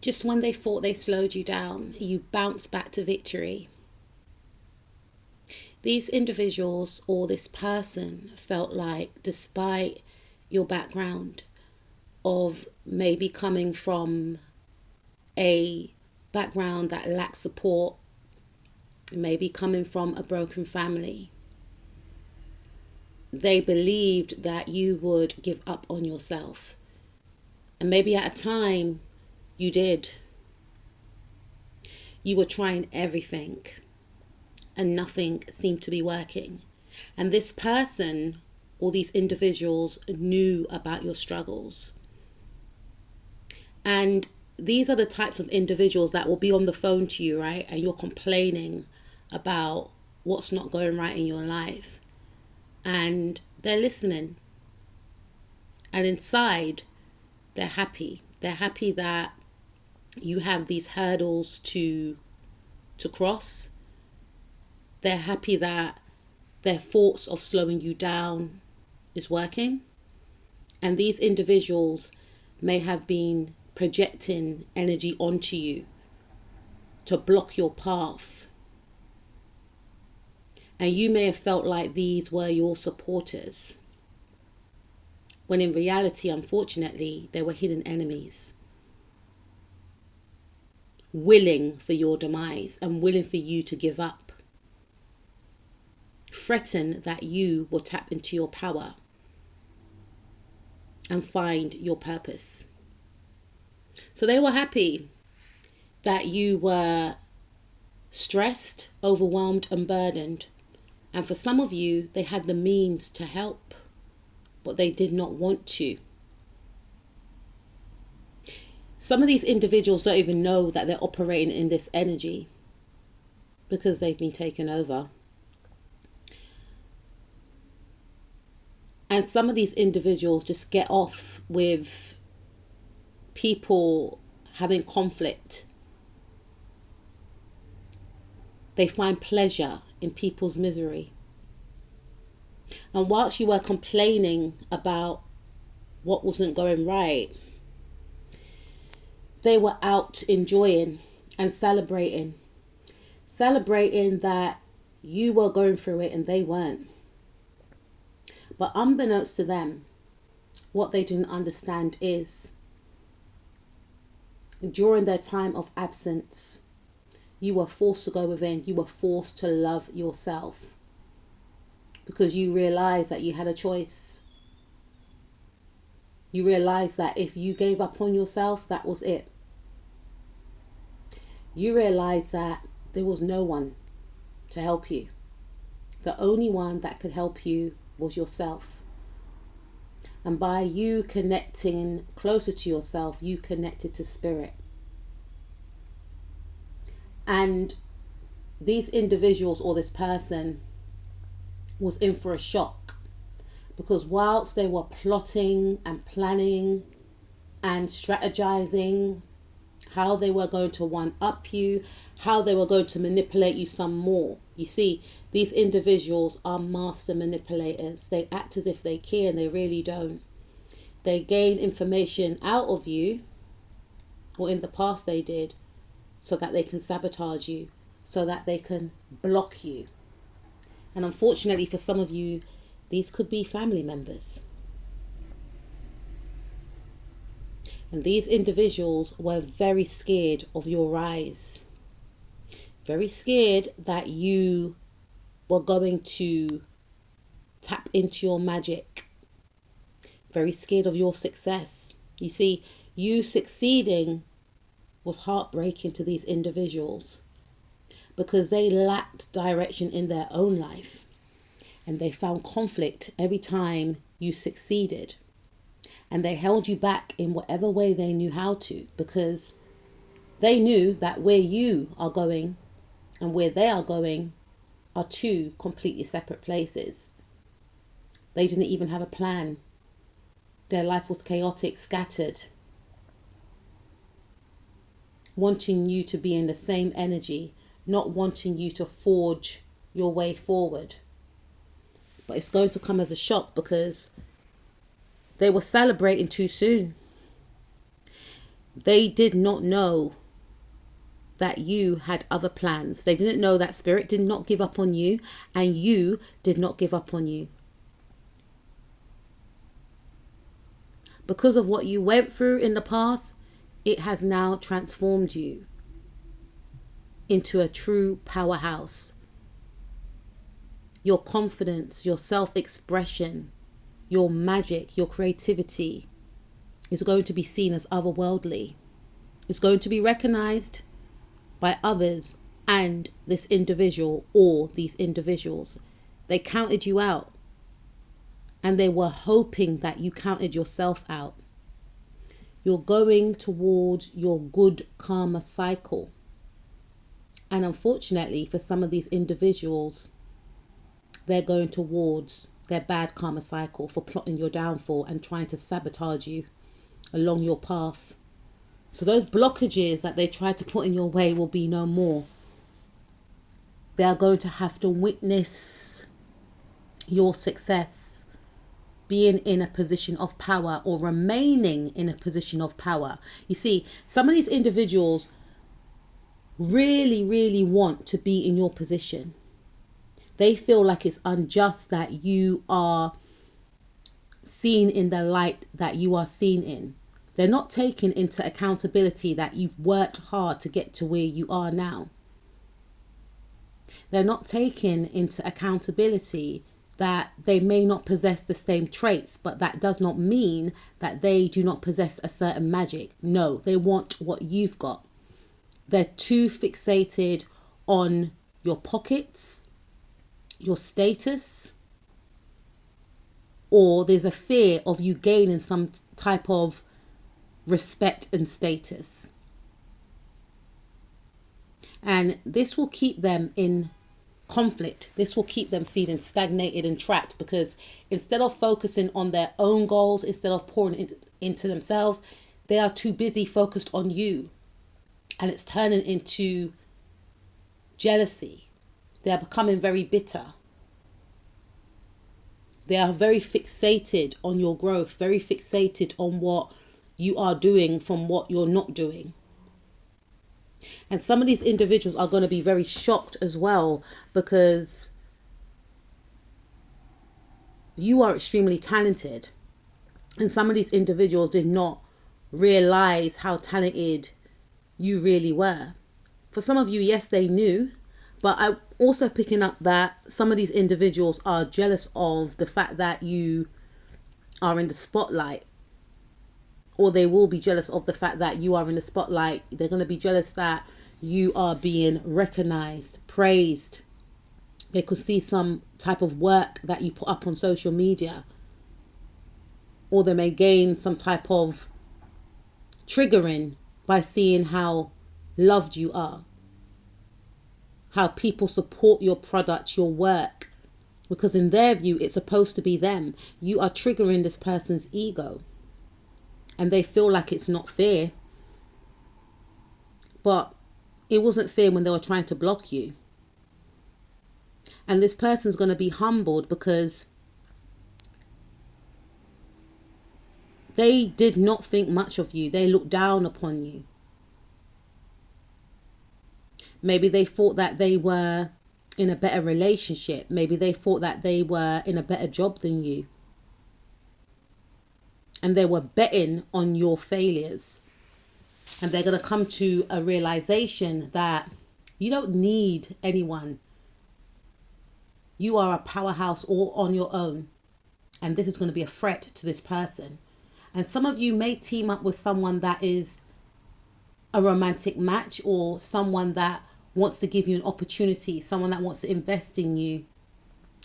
just when they thought they slowed you down, you bounce back to victory. These individuals or this person felt like, despite your background of maybe coming from a background that lacks support, maybe coming from a broken family, they believed that you would give up on yourself. And maybe at a time you did. You were trying everything and nothing seemed to be working. And this person or these individuals knew about your struggles. And these are the types of individuals that will be on the phone to you, right? And you're complaining about what's not going right in your life. And they're listening. And inside, they're happy. They're happy that you have these hurdles to cross. They're happy that their thoughts of slowing you down is working. And these individuals may have been projecting energy onto you to block your path. And you may have felt like these were your supporters, when in reality, unfortunately, they were hidden enemies, willing for your demise and willing for you to give up, threaten that you will tap into your power and find your purpose. So they were happy that you were stressed, overwhelmed, and burdened. And for some of you, they had the means to help, but they did not want to. Some of these individuals don't even know that they're operating in this energy because they've been taken over. And some of these individuals just get off with people having conflict. They find pleasure in people's misery. And whilst you were complaining about what wasn't going right, they were out enjoying and celebrating that you were going through it and they weren't. But unbeknownst to them, what they didn't understand is during their time of absence, you were forced to go within. You were forced to love yourself because you realized that you had a choice. You realized that if you gave up on yourself, that was it. You realized that there was no one to help you. The only one that could help you was yourself. And by you connecting closer to yourself, you connected to spirit. And these individuals or this person was in for a shock, because whilst they were plotting and planning and strategizing how they were going to one-up you, how they were going to manipulate you some more. You see, these individuals are master manipulators. They act as if they care and they really don't. They gain information out of you, or in the past they did, so that they can sabotage you, so that they can block you. And unfortunately for some of you, these could be family members. And these individuals were very scared of your rise. Very scared that you were going to tap into your magic. Very scared of your success. You see, you succeeding was heartbreaking to these individuals because they lacked direction in their own life. And they found conflict every time you succeeded. And they held you back in whatever way they knew how to, because they knew that where you are going and where they are going are two completely separate places. They didn't even have a plan. Their life was chaotic, scattered, wanting you to be in the same energy, not wanting you to forge your way forward. But it's going to come as a shock because they were celebrating too soon. They did not know that you had other plans. They didn't know that spirit did not give up on you, and you did not give up on you. Because of what you went through in the past, it has now transformed you into a true powerhouse. Your confidence, your self-expression, your magic, your creativity is going to be seen as otherworldly. It's going to be recognized by others and this individual or these individuals. They counted you out, and they were hoping that you counted yourself out. You're going towards your good karma cycle. And unfortunately, for some of these individuals, they're going towards their bad karma cycle for plotting your downfall and trying to sabotage you along your path. So those blockages that they try to put in your way will be no more. They are going to have to witness your success, being in a position of power or remaining in a position of power. You see, some of these individuals really, really want to be in your position. They feel like it's unjust that you are seen in the light that you are seen in. They're not taking into accountability that you've worked hard to get to where you are now. They're not taking into accountability that they may not possess the same traits, but that does not mean that they do not possess a certain magic. No, they want what you've got. They're too fixated on your pockets, your status, or there's a fear of you gaining some type of respect and status. And this will keep them in conflict. This will keep them feeling stagnated and trapped, because instead of focusing on their own goals, instead of pouring into themselves, they are too busy focused on you. And it's turning into jealousy. They are becoming very bitter. They are very fixated on your growth, very fixated on what you are doing from what you're not doing. And some of these individuals are going to be very shocked as well, because you are extremely talented. And some of these individuals did not realize how talented you really were. For some of you, yes, they knew. But I'm also picking up that some of these individuals are jealous of the fact that you are in the spotlight. Or they will be jealous of the fact that you are in the spotlight. They're going to be jealous that you are being recognized, praised. They could see some type of work that you put up on social media. Or they may gain some type of triggering by seeing how loved you are. How people support your product, your work. Because in their view, it's supposed to be them. You are triggering this person's ego. And they feel like it's not fair. But it wasn't fair when they were trying to block you. And this person's going to be humbled because they did not think much of you. They looked down upon you. Maybe they thought that they were in a better relationship. Maybe they thought that they were in a better job than you. And they were betting on your failures. And they're going to come to a realization that you don't need anyone. You are a powerhouse all on your own. And this is going to be a threat to this person. And some of you may team up with someone that is a romantic match, or someone that wants to give you an opportunity, someone that wants to invest in you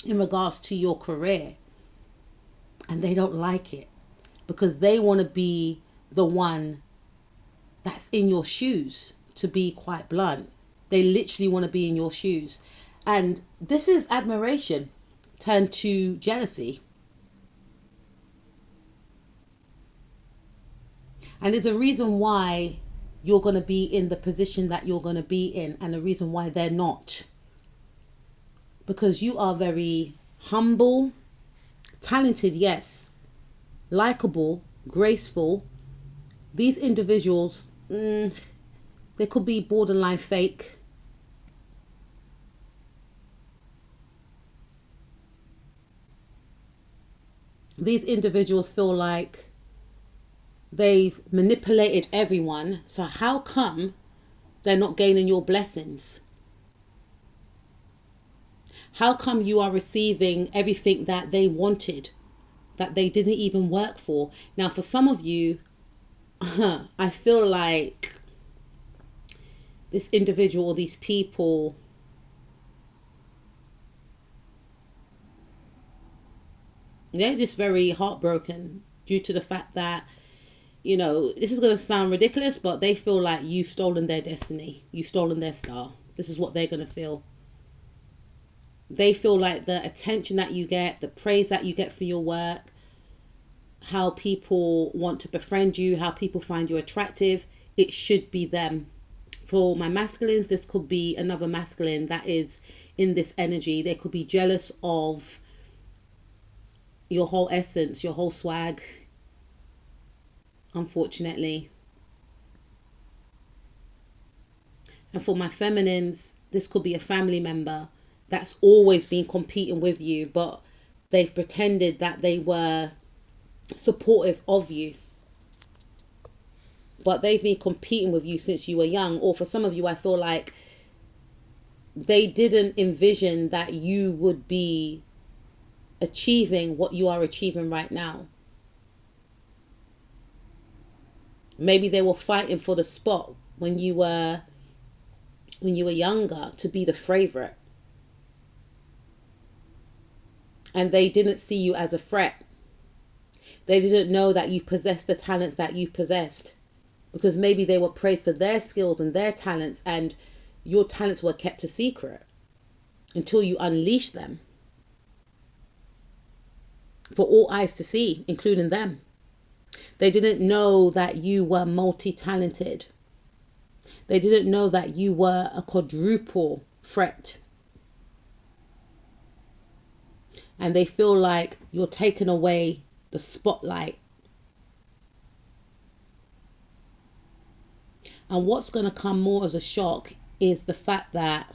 in regards to your career. And they don't like it because they want to be the one that's in your shoes, to be quite blunt. They literally want to be in your shoes. And this is admiration turned to jealousy. And there's a reason why you're going to be in the position that you're going to be in, and the reason why they're not. Because you are very humble, talented, yes, likable, graceful. These individuals they could be borderline fake. These individuals feel like they've manipulated everyone. So how come they're not gaining your blessings? How come you are receiving everything that they wanted, that they didn't even work for? Now, for some of you, I feel like this individual or these people, they're just very heartbroken due to the fact that, you know, this is going to sound ridiculous, but they feel like you've stolen their destiny. You've stolen their star. This is what they're going to feel. They feel like the attention that you get, the praise that you get for your work, how people want to befriend you, how people find you attractive, it should be them. For my masculines, this could be another masculine that is in this energy. They could be jealous of your whole essence, your whole swag, unfortunately. And for my feminines, this could be a family member that's always been competing with you, but they've pretended that they were supportive of you. But they've been competing with you since you were young. Or for some of you, I feel like they didn't envision that you would be achieving what you are achieving right now. Maybe they were fighting for the spot when you were younger to be the favorite. And they didn't see you as a threat. They didn't know that you possessed the talents that you possessed, because maybe they were praised for their skills and their talents, and your talents were kept a secret until you unleashed them for all eyes to see, including them. They didn't know that you were multi-talented. They didn't know that you were a quadruple threat. And they feel like you're taking away the spotlight. And what's going to come more as a shock is the fact that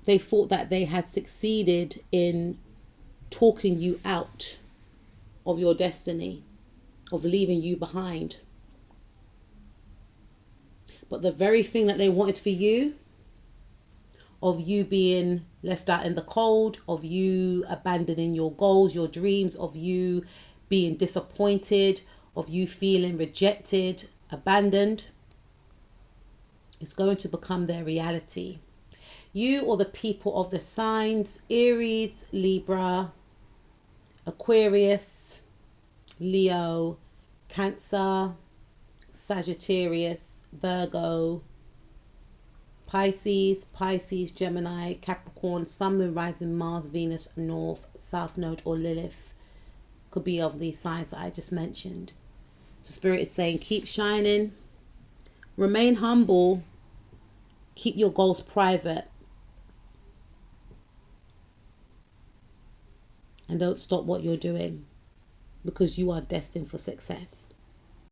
they thought that they had succeeded in talking you out of your destiny, of leaving you behind. But the very thing that they wanted for you, of you being left out in the cold, of you abandoning your goals, your dreams, of you being disappointed, of you feeling rejected, abandoned, it's going to become their reality. You or the people of the signs Aries, Libra, Aquarius, Leo, Cancer, Sagittarius, Virgo, Pisces, Gemini, Capricorn, Sun, Moon, Rising, Mars, Venus, North, South Node, or Lilith. Could be of these signs that I just mentioned. So Spirit is saying, keep shining, remain humble, keep your goals private, and don't stop what you're doing, because you are destined for success.